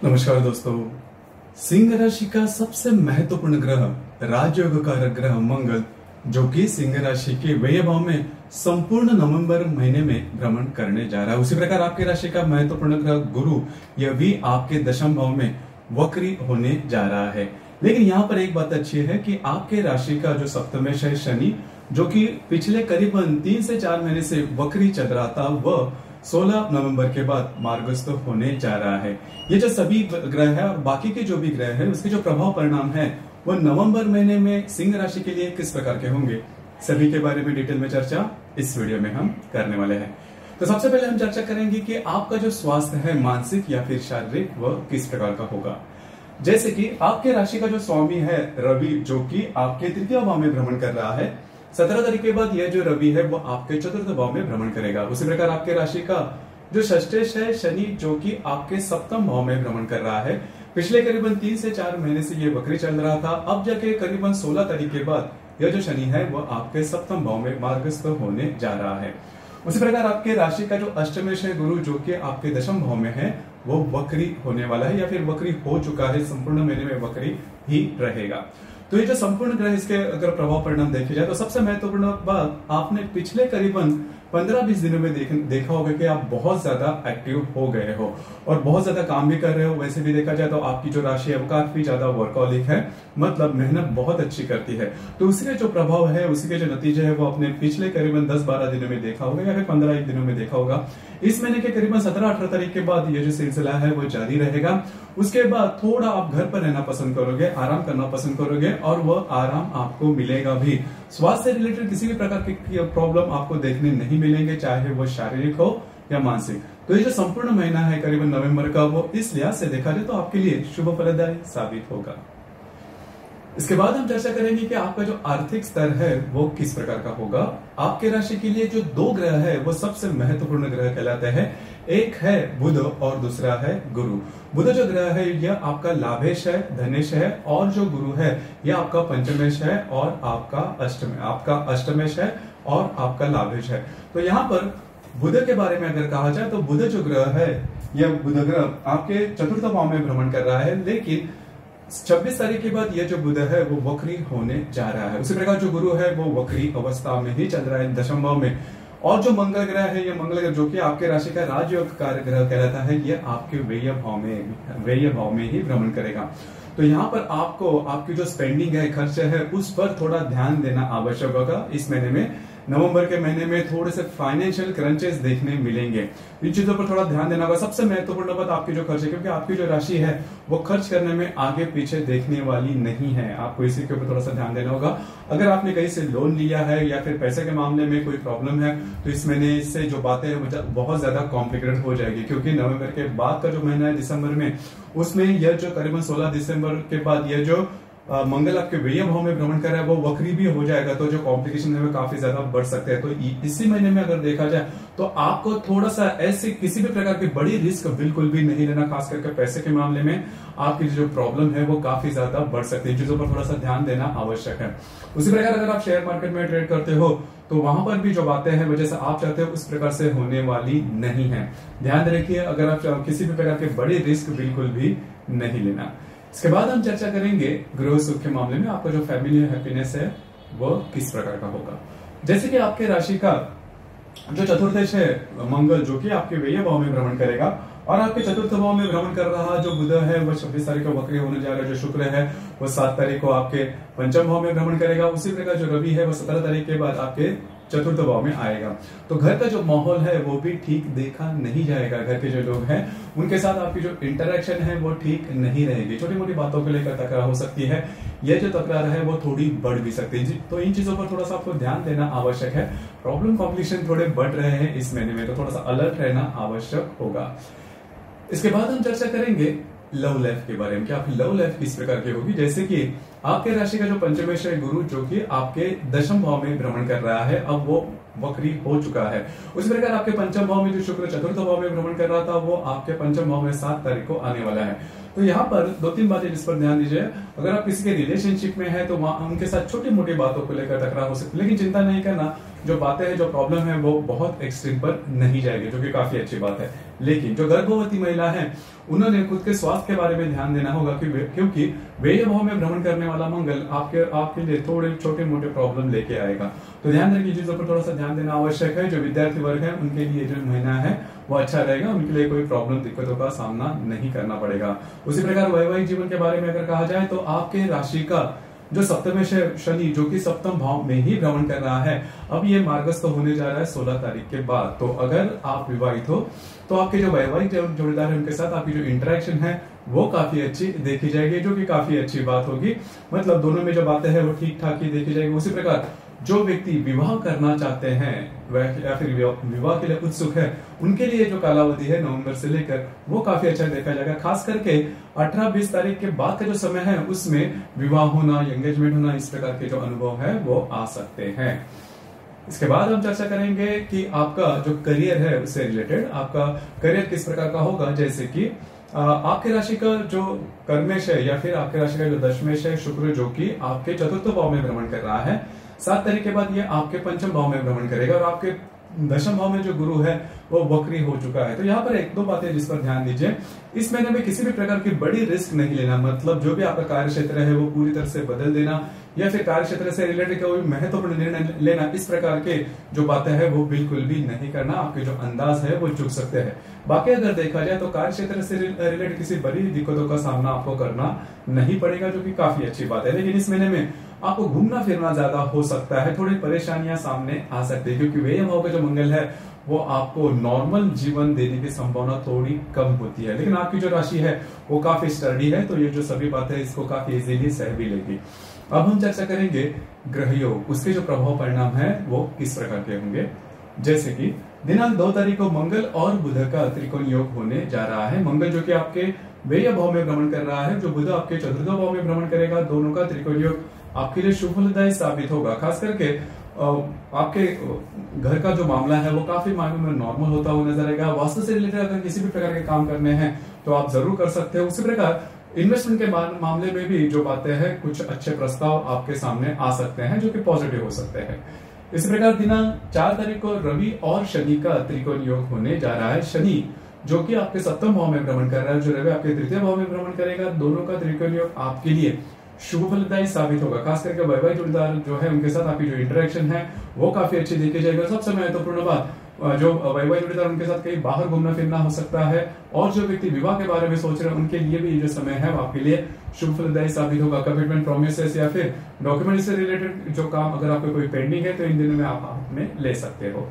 नमस्कार दोस्तों। सिंह राशि का सबसे महत्वपूर्ण ग्रह राजयोग कारक ग्रह मंगल, जो कि सिंह राशि के व्यय भाव में संपूर्ण नवंबर महीने में भ्रमण करने जा रहा है। उसी प्रकार आपकी राशि का महत्वपूर्ण ग्रह गुरु, यह भी आपके दशम भाव में वक्री होने जा रहा है। लेकिन यहाँ पर एक बात अच्छी है कि आपके राशि का जो सप्तमेश है शनि, जो कि पिछले करीबन 3 से 4 महीने से वक्री चल रहा था, वह 16 नवंबर के बाद मार्गस्थ होने जा रहा है। ये जो सभी ग्रह है और बाकी के जो भी ग्रह है, उसके जो प्रभाव परिणाम है वो नवंबर महीने में सिंह राशि के लिए किस प्रकार के होंगे, सभी के बारे में डिटेल में चर्चा इस वीडियो में हम करने वाले हैं। तो सबसे पहले हम चर्चा करेंगे कि आपका जो स्वास्थ्य है, मानसिक या फिर शारीरिक, वह किस प्रकार का होगा। जैसे कि आपके राशि का जो स्वामी है रवि, जो कि आपके तृतीय भाव में भ्रमण कर रहा है, 17 तारीख के बाद यह जो रवि है वो आपके चतुर्थ भाव में भ्रमण करेगा। उसी प्रकार आपके राशि का जो षष्ठेश है शनि, जो कि आपके सप्तम भाव में भ्रमण कर रहा है। पिछले करीबन 3 से 4 महीने से ये वक्री चल रहा था। अब जाके करीबन 16 तारीख के बाद यह जो शनि है वो आपके सप्तम भाव में मार्गस्थ होने जा रहा है। उसी प्रकार आपके राशि का जो अष्टमेश है गुरु, जो कि आपके दशम भाव में है, वो वक्री होने वाला है या फिर वक्री हो चुका है। संपूर्ण महीने में वक्री ही रहेगा। तो ये जो संपूर्ण ग्रह, इसके अगर प्रभाव परिणाम देखे जाए तो सबसे महत्वपूर्ण बात, आपने पिछले करीबन 15-20 दिनों में देखा होगा कि आप बहुत ज्यादा एक्टिव हो गए हो और बहुत ज्यादा काम भी कर रहे हो। वैसे भी देखा जाए तो आपकी जो राशि है वो काफी ज्यादा वर्कहोलिक है, मतलब मेहनत बहुत अच्छी करती है। तो उसी के जो प्रभाव है, उसी के जो नतीजे है, वो आपने पिछले करीबन 10-12 दिनों में देखा होगा या फिर 15 दिनों में देखा होगा। इस महीने के करीबन 17-18 तारीख के बाद ये जो सिलसिला है वो जारी रहेगा। उसके बाद थोड़ा आप घर पर रहना पसंद करोगे, आराम करना पसंद करोगे और वह आराम आपको मिलेगा भी। स्वास्थ्य से रिलेटेड किसी भी प्रकार की प्रॉब्लम आपको देखने नहीं मिलेंगे, चाहे वो शारीरिक हो या मानसिक। तो ये जो संपूर्ण महीना है करीबन नवंबर का, वो इस लिहाज से देखा जाए तो आपके लिए शुभ फलदायी साबित होगा। इसके बाद हम चर्चा करेंगे कि आपका जो आर्थिक स्तर है वो किस प्रकार का होगा। आपके राशि के लिए जो 2 ग्रह है वो सबसे महत्वपूर्ण ग्रह कहलाते हैं। एक है बुध और दूसरा है गुरु। बुध जो ग्रह है यह आपका लाभेश है, धनेश है, और जो गुरु है यह आपका पंचमेश है और आपका अष्टमेश है और आपका लाभेश है। तो यहाँ पर बुध के बारे में अगर कहा जाए तो बुध जो ग्रह है, यह बुध ग्रह आपके चतुर्थ भाव में भ्रमण कर रहा है, लेकिन 26 तारीख के बाद यह जो बुध है वो वक्री होने जा रहा है। उसी प्रकार जो गुरु है वो वक्री अवस्था में ही चल रहा है दशम भाव में। और जो मंगल ग्रह है, ये मंगल ग्रह जो कि आपके राशि का राजयोग कारक ग्रह कहलाता है, ये आपके व्यय भाव में ही भ्रमण करेगा। तो यहाँ पर आपको आपकी जो स्पेंडिंग है, खर्च है, उस पर थोड़ा ध्यान देना आवश्यक होगा। इस महीने में, नवंबर के महीने में थोड़े से फाइनेंशियल क्रंचेस देखने मिलेंगे। इन चीजों पर थोड़ा ध्यान देना होगा। सबसे महत्वपूर्ण बात आपकी जो खर्च है, क्योंकि आपकी जो राशि है वो खर्च करने में आगे पीछे देखने वाली नहीं है। आपको इसी के ऊपर थोड़ा सा ध्यान देना होगा। अगर आपने कहीं से लोन लिया है या फिर पैसे के मामले में कोई प्रॉब्लम है, तो इस महीने से जो बातें हैं बहुत ज्यादा कॉम्प्लिकेटेड हो जाएगी, क्योंकि नवंबर के बाद का जो महीना है दिसंबर में, उसमें यह जो करीबन 16 दिसंबर के बाद यह जो मंगल आपके व्यय भाव में भ्रमण कर रहा है वो वक्री भी हो जाएगा। तो जो कॉम्प्लिकेशन है वो काफी ज्यादा बढ़ सकते हैं। तो इसी महीने में अगर देखा जाए तो आपको थोड़ा सा ऐसे किसी भी प्रकार की बड़ी रिस्क बिल्कुल भी नहीं लेना। खास करके पैसे के मामले में आपकी जो प्रॉब्लम है वो काफी ज्यादा बढ़ सकती है। चीजों पर थोड़ा सा ध्यान देना आवश्यक है। उसी प्रकार अगर आप शेयर मार्केट में ट्रेड करते हो तो वहां पर भी जो बातें हैं वो जैसे आप चाहते हो उस प्रकार से होने वाली नहीं है। ध्यान रखिए, अगर आप किसी भी प्रकार के बड़ी रिस्क बिल्कुल भी नहीं लेना। इसके बाद हम चर्चा करेंगे गृह सुख के मामले में आपका जो फैमिली हैप्पीनेस है वो किस प्रकार का होगा। जैसे कि आपके राशि का जो चतुर्थेश है मंगल, जो कि आपके व्यय भाव में भ्रमण करेगा, और आपके चतुर्थ भाव में भ्रमण कर रहा जो बुध है वो 26 तारीख को वक्री होने जा रहा है। जो शुक्र है वो 7 तारीख को आपके पंचम भाव में भ्रमण करेगा। उसी प्रकार जो रवि है वो 17 तारीख के बाद आपके चतुर्थ भाव में आएगा। तो घर का जो माहौल है वो भी ठीक देखा नहीं जाएगा। घर के जो लोग हैं उनके साथ आपकी जो इंटरेक्शन है वो ठीक नहीं रहेगी। छोटी मोटी बातों को लेकर तकरार हो सकती है। यह जो तकरार है वो थोड़ी बढ़ भी सकती है। तो इन चीजों पर थोड़ा सा आपको ध्यान देना आवश्यक है। प्रॉब्लम कॉम्प्लिकेशन थोड़े बढ़ रहे हैं इस महीने में, तो थोड़ा सा अलर्ट रहना आवश्यक होगा। इसके बाद हम चर्चा करेंगे लव लाइफ के बारे में कि आपकी लव लाइफ किस प्रकार की होगी। जैसे कि आपके राशि का जो पंचमेश है गुरु, जो कि आपके दशम भाव में भ्रमण कर रहा है, अब वो वक्री हो चुका है। उसी प्रकार आपके पंचम भाव में जो शुक्र चतुर्थ भाव में भ्रमण कर रहा था, वो आपके पंचम भाव में 7 तारीख को आने वाला है। तो यहाँ पर 2-3 बातें जिस पर ध्यान दीजिए। अगर आप किसी के रिलेशनशिप में है तो उनके साथ छोटी मोटी बातों को लेकर टकराव हो सकती है, लेकिन चिंता नहीं करना, जो बातें हैं, जो प्रॉब्लम है वो बहुत एक्सट्रीम पर नहीं जाएगी, जो कि काफी अच्छी बात है। लेकिन जो गर्भवती महिला है उन्होंने खुद के स्वास्थ्य के बारे में ध्यान देना होगा क्योंकि व्यय भाव में भ्रमण करने वाला मंगल आपके लिए थोड़े छोटे मोटे प्रॉब्लम लेके आएगा। तो ध्यान रखिए चीजों पर थोड़ा सा ध्यान देना आवश्यक है। जो विद्यार्थी वर्ग है उनके लिए जो महीना है वो अच्छा रहेगा, उनके लिए कोई प्रॉब्लम दिक्कतों का सामना नहीं करना पड़ेगा। उसी प्रकार वैवाहिक जीवन के बारे में अगर कहा जाए तो आपके राशि का जो सप्तम शनि जो कि सप्तम भाव में ही भ्रमण कर रहा है, अब ये मार्गस्थ होने जा रहा है 16 तारीख के बाद। तो अगर आप विवाहित हो तो आपके जो वैवाहिक जोड़ीदार है उनके साथ आपकी जो इंटरेक्शन है वो काफी अच्छी देखी जाएगी, जो कि काफी अच्छी बात होगी। मतलब दोनों में जो बातें हैं वो ठीक ठाक ही देखी जाएगी। उसी प्रकार जो व्यक्ति विवाह करना चाहते हैं या फिर विवाह के लिए उत्सुक है उनके लिए जो कालावधि है नवंबर से लेकर वो काफी अच्छा देखा जाएगा। खास करके 18-20 तारीख के बाद का जो समय है उसमें विवाह होना, एंगेजमेंट होना, इस प्रकार के जो अनुभव है वो आ सकते हैं। इसके बाद हम चर्चा करेंगे कि आपका जो करियर है उससे रिलेटेड आपका करियर किस प्रकार का होगा। जैसे कि आपके राशि का जो कर्मेश है या फिर आपके राशि का जो दशमेश है शुक्र जो कि आपके चतुर्थ भाव में भ्रमण कर रहा है, 7 तारीख के बाद ये आपके पंचम भाव में भ्रमण करेगा और आपके दशम भाव में जो गुरु है वो वक्री हो चुका है। तो यहाँ पर एक दो बातें जिस पर ध्यान दीजिए। इस महीने में किसी भी प्रकार की बड़ी रिस्क नहीं लेना, मतलब जो भी आपका कार्य क्षेत्र है वो पूरी तरह से बदल देना या फिर कार्य क्षेत्र से रिलेटेड कोई महत्वपूर्ण निर्णय लेना, इस प्रकार के जो बातें हैं वो बिल्कुल भी नहीं करना। आपके जो अंदाज है वो चूक सकते हैं। बाकी अगर देखा जाए तो कार्य क्षेत्र से रिलेटेड किसी बड़ी दिक्कतों का सामना आपको करना नहीं पड़ेगा, जो कि काफी अच्छी बात है। लेकिन इस महीने में आपको घूमना फिरना ज्यादा हो सकता है, थोड़ी परेशानियां सामने आ सकती है क्योंकि व्यय भाव का जो मंगल है वो आपको नॉर्मल जीवन देने की संभावना थोड़ी कम होती है। लेकिन आपकी जो राशि है वो काफी स्टडी है, तो ये जो सभी बातें इसको काफी इजीली सह भी लेगी। अब हम चर्चा करेंगे ग्रह योग, उसके जो प्रभाव परिणाम है वो किस प्रकार के होंगे। जैसे कि दिनांक 2 तारीख को मंगल और बुध का त्रिकोण योग होने जा रहा है। मंगल जो कि आपके व्यय भाव में भ्रमण कर रहा है, जो बुध आपके चतुर्थ भाव में भ्रमण करेगा। दोनों का त्रिकोण योग आपके लिए शुभ फलदायी साबित होगा। खास करके आपके घर का जो मामला है वो काफी मायनों में नॉर्मल होता हुआ नजर आएगा। वास्तु से रिलेटेड अगर किसी भी प्रकार के काम करने हैं तो आप जरूर कर सकते हो। उसी प्रकार इन्वेस्टमेंट के मामले में भी जो बातें हैं कुछ अच्छे प्रस्ताव आपके सामने आ सकते हैं जो कि पॉजिटिव हो सकते हैं। इसी प्रकार दिनांक 4 तारीख को रवि और शनि का त्रिकोण योग होने जा रहा है। शनि जो कि आपके सप्तम भाव में भ्रमण कर रहा है, जो रवि आपके तृतीय भाव में भ्रमण करेगा। दोनों का त्रिकोण योग आपके लिए शुभ फलदायी साबित होगा। खास करके वैवाहिक जोड़ीदार जो है उनके साथ आपकी जो इंटरेक्शन है वो काफी अच्छी देखी जाएगी। सबसे महत्वपूर्ण बात, जो वैवाहिक जोड़ीदार उनके साथ कहीं बाहर घूमना फिरना हो सकता है, और जो व्यक्ति विवाह के बारे में सोच रहे हैं उनके लिए भी जो समय है वो आपके लिए शुभ फलदायी साबित होगा। कमिटमेंट, प्रोमिसेस या फिर डॉक्यूमेंट से रिलेटेड जो काम अगर आपको कोई पेंडिंग है तो इन दिनों में आप हाथ में ले सकते हो।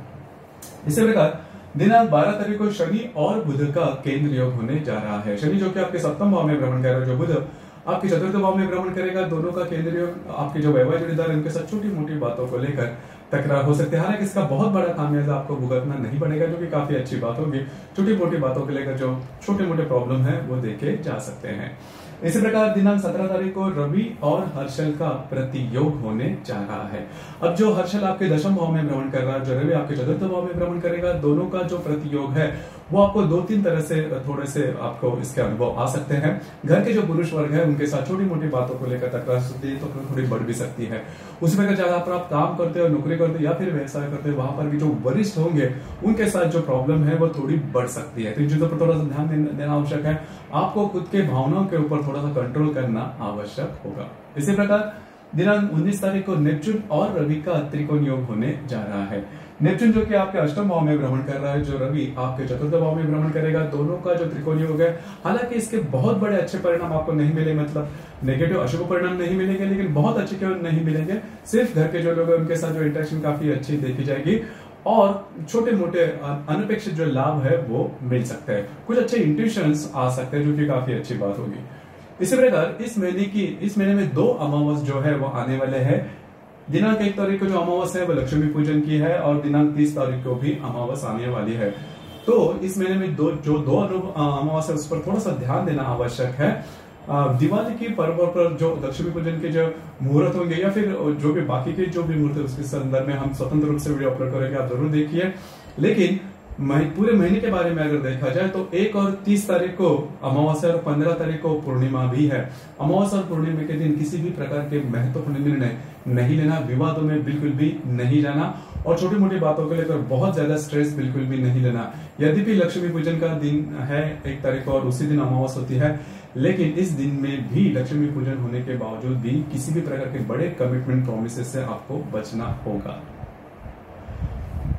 इसी प्रकार दिनांक 12 तारीख को शनि और बुध का केंद्र योग होने जा रहा है। शनि जो कि आपके सप्तम भाव में भ्रमण कर रहा है, जो बुध आपके चतुर्थ भाव में भ्रमण करेगा। दोनों का केंद्र योग आपके जो वैवाहिक जोड़ीदार है उनके साथ छोटी मोटी बातों को लेकर तकरार हो सकती है। हालांकि इसका बहुत बड़ा खामियाजा आपको भुगतना नहीं पड़ेगा, जो कि काफी अच्छी बात होगी। छोटी मोटी बातों को लेकर जो छोटे मोटे प्रॉब्लम है वो देखे जा सकते हैं। इसी प्रकार दिनांक 17 तारीख को रवि और हर्षल का प्रतियोग होने जा रहा है। अब जो हर्षल आपके दशम भाव में भ्रमण कर रहा है, जो रवि आपके चतुर्थ भाव में भ्रमण करेगा, दोनों का जो प्रतियोग है वो आपको 2-3 तरह से थोड़े से आपको इसके अनुभव आ सकते हैं। घर के जो पुरुष वर्ग है उनके साथ छोटी मोटी बातों को लेकर तकरार होती है तो थोड़ी बढ़ भी सकती है। उसी प्रकार जहां पर आप काम करते हो, नौकरी करते हो या फिर व्यवसाय करते हो, वहां पर भी जो वरिष्ठ होंगे उनके साथ जो प्रॉब्लम है वो थोड़ी बढ़ सकती है। तो इन चीजों पर थोड़ा सा ध्यान देना आवश्यक है। आपको खुद के भावनाओं के ऊपर थोड़ा सा कंट्रोल करना आवश्यक होगा। इसी प्रकार दिनांक 19 तारीख को नेपच्यून और रवि का त्रिकोण योग होने जा रहा है। नेपच्यून जो कि आपके अष्टम भाव में भ्रमण कर रहा है, जो रवि आपके चतुर्थ भाव में भ्रमण करेगा। दोनों का जो त्रिकोण योग है, हालांकि इसके बहुत बड़े अच्छे परिणाम आपको नहीं मिले, मतलब नेगेटिव अशुभ परिणाम नहीं मिलेंगे, लेकिन बहुत अच्छे क्यों नहीं मिलेंगे। सिर्फ घर के जो लोग हैं उनके साथ जो इंटरेक्शन काफी अच्छी देखी जाएगी और छोटे मोटे अनपेक्षित जो लाभ है वो मिल सकते हैं। कुछ अच्छे इंट्यूशंस आ सकते हैं जो कि काफी अच्छी बात होगी। इसी प्रकार इस महीने में 2 अमावस जो है वो आने वाले हैं। दिनांक 1 तारीख को जो अमावस है वो लक्ष्मी पूजन की है और दिनांक 30 तारीख को भी अमावस आने वाली है। तो इस महीने में दो अमावस है उस पर थोड़ा सा ध्यान देना आवश्यक है। दिवाली की पर्व पर जो लक्ष्मी पूजन के जो मुहूर्त होंगे या फिर जो भी बाकी के जो भी मुहूर्त है उसके संदर्भ में हम स्वतंत्र रूप से वीडियो अपलोड करेंगे, आप जरूर देखिए। लेकिन पूरे महीने के बारे में अगर देखा जाए तो 1 और 30 तारीख को अमावस्या और 15 तारीख को पूर्णिमा भी है। अमावस्या और पूर्णिमा के दिन किसी भी प्रकार के महत्वपूर्ण निर्णय नहीं लेना, विवादों में बिल्कुल भी नहीं जाना और छोटी मोटी बातों को लेकर बहुत ज्यादा स्ट्रेस बिल्कुल भी नहीं लेना। यद्यपि लक्ष्मी पूजन का दिन है 1 तारीख को और उसी दिन अमावस्या होती है, लेकिन इस दिन में भी लक्ष्मी पूजन होने के बावजूद भी किसी भी प्रकार के बड़े कमिटमेंट प्रोमिसेस से आपको बचना होगा।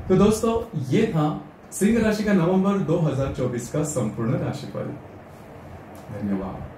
तो दोस्तों, ये था सिंह राशि का नवंबर 2024 का संपूर्ण राशिफल। धन्यवाद।